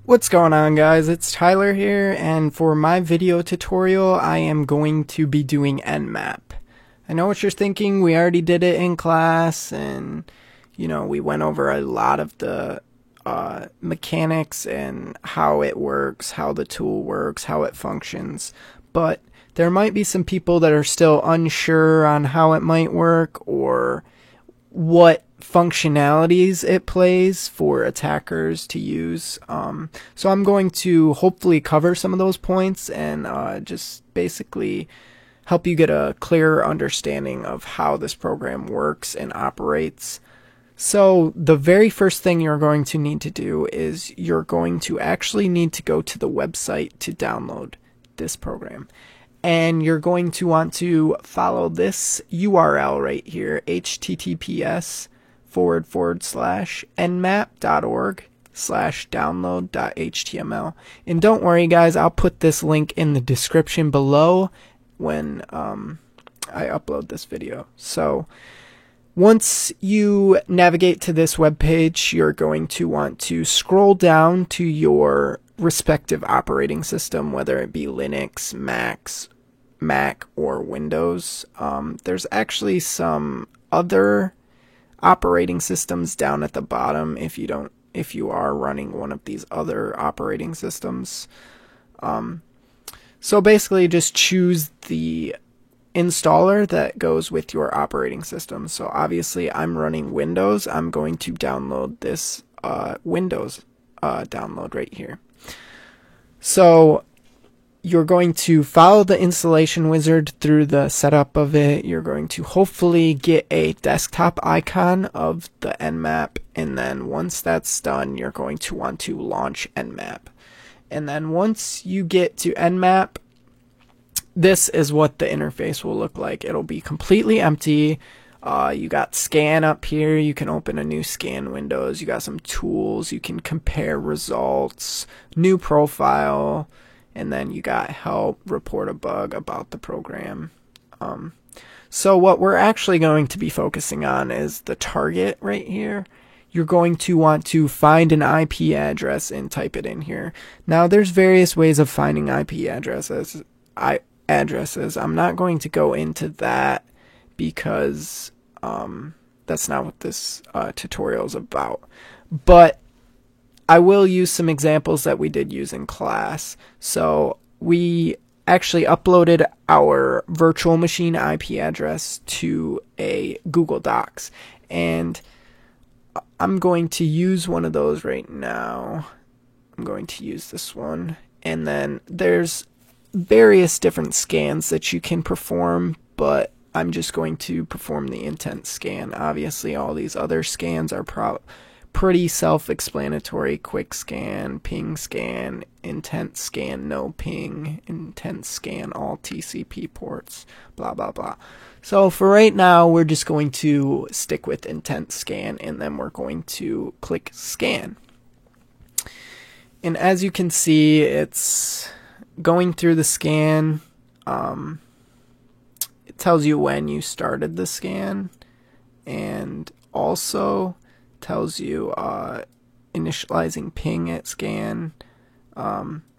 What's going on, guys? It's Tyler here, and for my video tutorial I am going to be doing Nmap. I know what you're thinking, we already did it in class, and we went over a lot of the mechanics and how it works, how the tool works, how it functions, but there might be some people that are still unsure on how it might work or what functionalities it plays for attackers to use. So I'm going to hopefully cover some of those points and just basically help you get a clearer understanding of how this program works and operates. So the very first thing you're going to need to do is you're going to actually need to go to the website to download this program. And you're going to want to follow this URL right here, https://nmap.org/download.html. And don't worry, guys, I'll put this link in the description below when I upload this video. So once you navigate to this webpage, you're going to want to scroll down to your respective operating system, whether it be Linux, Mac, or Windows. There's actually some other operating systems down at the bottom if you are running one of these other operating systems. So basically just choose the installer that goes with your operating system. So obviously I'm running Windows. I'm going to download this Windows download right here. So you're going to follow the installation wizard through the setup of it. You're going to hopefully get a desktop icon of the Nmap, and then once that's done, you're going to want to launch Nmap. And then once you get to Nmap, this is what the interface will look like. It'll be completely empty. You got scan up here. You can open a new scan windows. You got some tools. You can compare results, new profile, and then you got help, report a bug about the program. So what we're actually going to be focusing on is the target right here. You're going to want to find an IP address and type it in here. Now there's various ways of finding IP addresses. I'm not going to go into that because that's not what this tutorial is about. But I will use some examples that we did use in class. So we actually uploaded our virtual machine IP address to a Google Docs, and I'm going to use one of those right now. I'm going to use this one, and then there's various different scans that you can perform, but I'm just going to perform the intent scan. Obviously all these other scans are pretty self-explanatory. Quick scan, ping scan, intent scan, no ping, intent scan, all TCP ports, blah blah blah. So for right now we're just going to stick with intent scan, and then we're going to click scan. And as you can see, it's going through the scan. It tells you when you started the scan, and also tells you initializing ping at scan.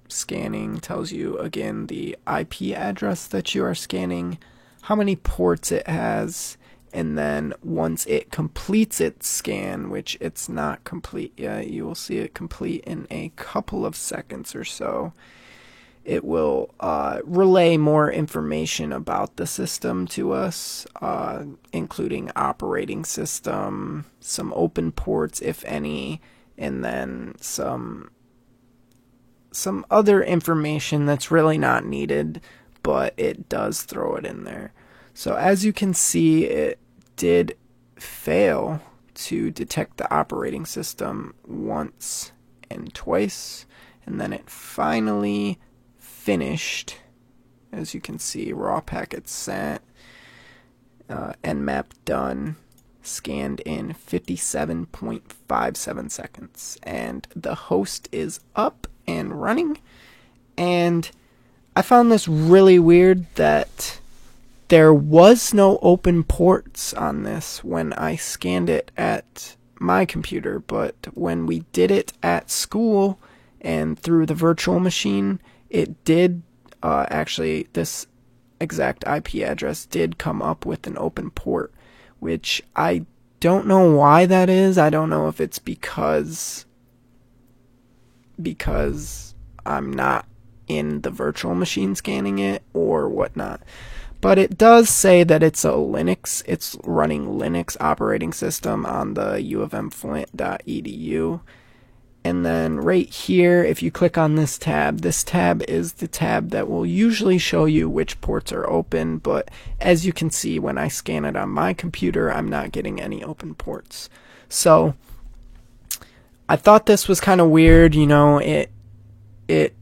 Scanning tells you again the IP address that you are scanning, how many ports it has, and then once it completes its scan, which it's not complete yet, you will see it complete in a couple of seconds or so, it will relay more information about the system to us, including operating system, some open ports, if any, and then some other information that's really not needed, but it does throw it in there. So as you can see, it did fail to detect the operating system once and twice, and then it finally finished. As you can see, raw packets sent, Nmap done, scanned in 57.57 seconds, and the host is up and running. And I found this really weird that there was no open ports on this when I scanned it at my computer, but when we did it at school and through the virtual machine, it did actually, this exact IP address did come up with an open port, which I don't know why that is. I don't know if it's because I'm not in the virtual machine scanning it or whatnot. But it does say that it's it's running Linux operating system on the uofmflint.edu. And then right here, if you click on this tab is the tab that will usually show you which ports are open, but as you can see, when I scan it on my computer, I'm not getting any open ports. So I thought this was kind of weird, you know, it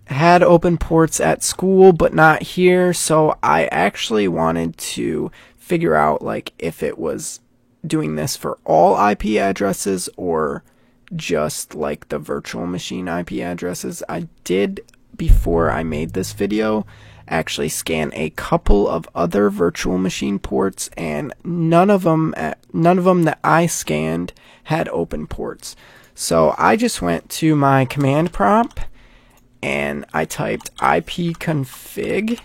had open ports at school, but not here, so I actually wanted to figure out, like, if it was doing this for all IP addresses or just like the virtual machine IP addresses. I did, before I made this video, actually scan a couple of other virtual machine ports, and none of them that I scanned had open ports. So I just went to my command prompt and I typed ipconfig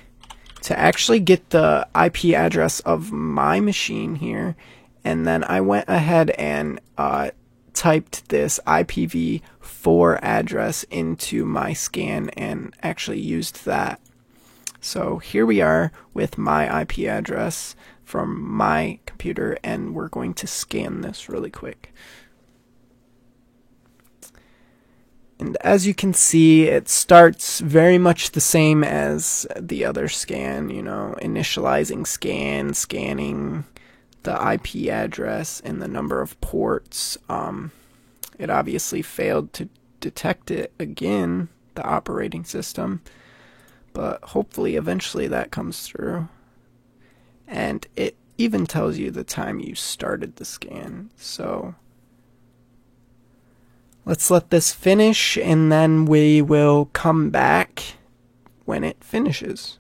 to actually get the IP address of my machine here, and then I went ahead and typed this IPv4 address into my scan and actually used that. So here we are with my IP address from my computer, and we're going to scan this really quick. And as you can see, it starts very much the same as the other scan, you know, initializing scan, scanning the IP address and the number of ports. It obviously failed to detect it again, the operating system, but hopefully eventually that comes through. And it even tells you the time you started the scan. So let's let this finish, and then we will come back when it finishes.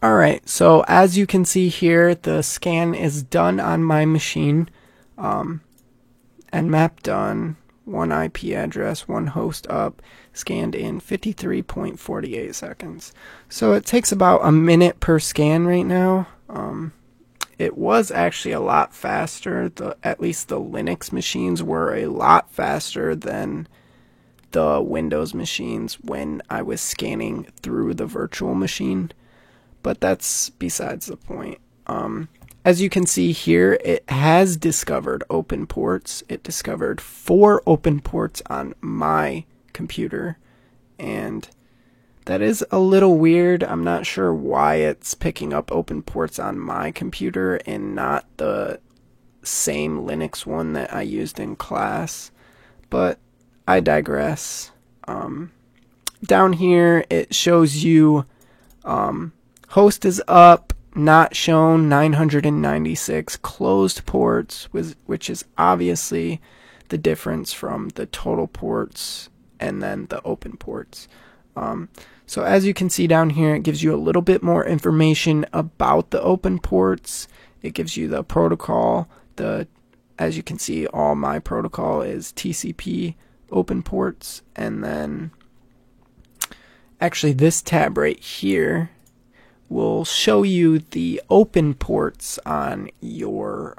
Alright, so as you can see here, the scan is done on my machine. Nmap done, one IP address, one host up, scanned in 53.48 seconds. So it takes about a minute per scan right now. It was actually a lot faster. At least the Linux machines were a lot faster than the Windows machines when I was scanning through the virtual machine. But that's besides the point. As you can see here, it has discovered open ports. It discovered 4 open ports on my computer, and that is a little weird. I'm not sure why it's picking up open ports on my computer and not the same Linux one that I used in class, but I digress. Down here, it shows you host is up, not shown 996 closed ports, which is obviously the difference from the total ports and then the open ports. So as you can see down here, it gives you a little bit more information about the open ports. It gives you the protocol. As you can see, all my protocol is TCP open ports, and then actually this tab right here will show you the open ports on your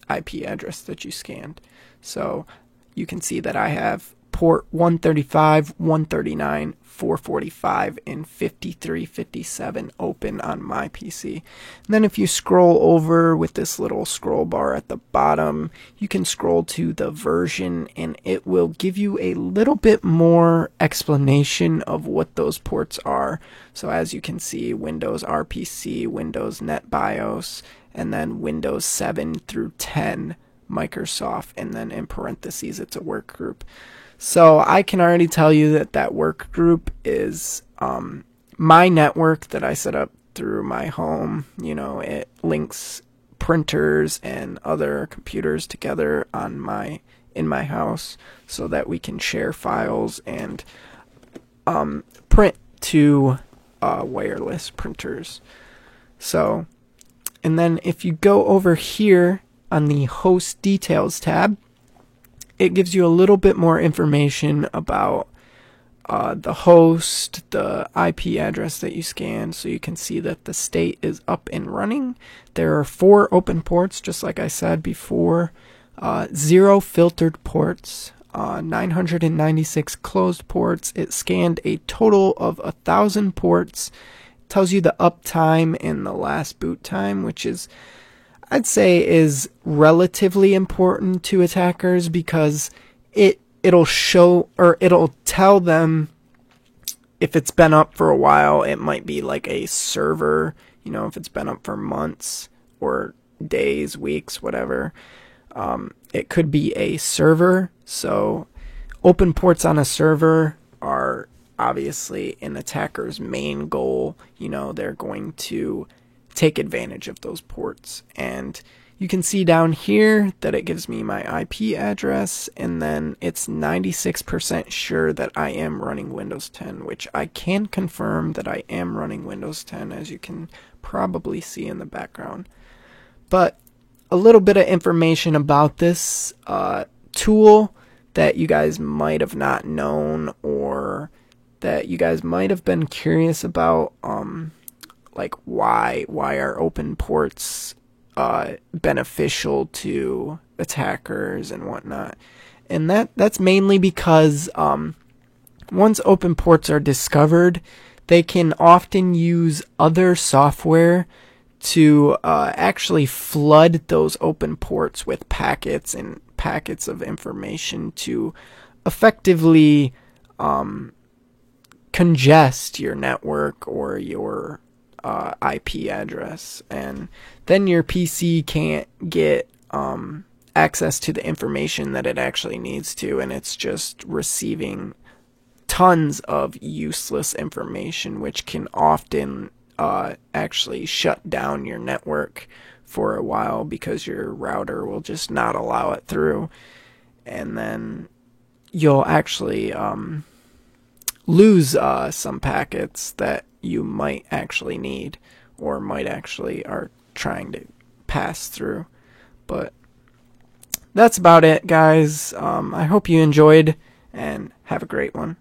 IP address that you scanned. So you can see that I have port 135, 139, 445, and 5357 open on my PC. And then if you scroll over with this little scroll bar at the bottom, you can scroll to the version, and it will give you a little bit more explanation of what those ports are. So as you can see, Windows RPC, Windows NetBIOS, and then Windows 7 through 10 Microsoft, and then in parentheses it's a work group. So I can already tell you that that work group is my network that I set up through my home. You know, it links printers and other computers together on my in my house so that we can share files and print to wireless printers. So, and then if you go over here on the host details tab, it gives you a little bit more information about the host, the IP address that you scanned, so you can see that the state is up and running. There are 4 open ports, just like I said before, 0 filtered ports, 996 closed ports. It scanned a total of 1,000 ports. It tells you the uptime and the last boot time, which is, I'd say, is relatively important to attackers because it'll show, or it'll tell them if it's been up for a while. It might be like a server, you know, if it's been up for months or days, weeks, whatever. It could be a server. So open ports on a server are obviously an attacker's main goal. You know, they're going to take advantage of those ports. And you can see down here that it gives me my IP address, and then it's 96% sure that I am running Windows 10, which I can confirm that I am running Windows 10, as you can probably see in the background. But a little bit of information about this tool that you guys might have not known, or that you guys might have been curious about, like why are open ports beneficial to attackers and whatnot. And that's mainly because once open ports are discovered, they can often use other software to actually flood those open ports with packets and packets of information to effectively congest your network or your IP address, and then your PC can't get access to the information that it actually needs to, and it's just receiving tons of useless information, which can often actually shut down your network for a while because your router will just not allow it through, and then you'll actually lose some packets that you might actually need, or might actually are trying to pass through. But that's about it, guys. I hope you enjoyed, and have a great one.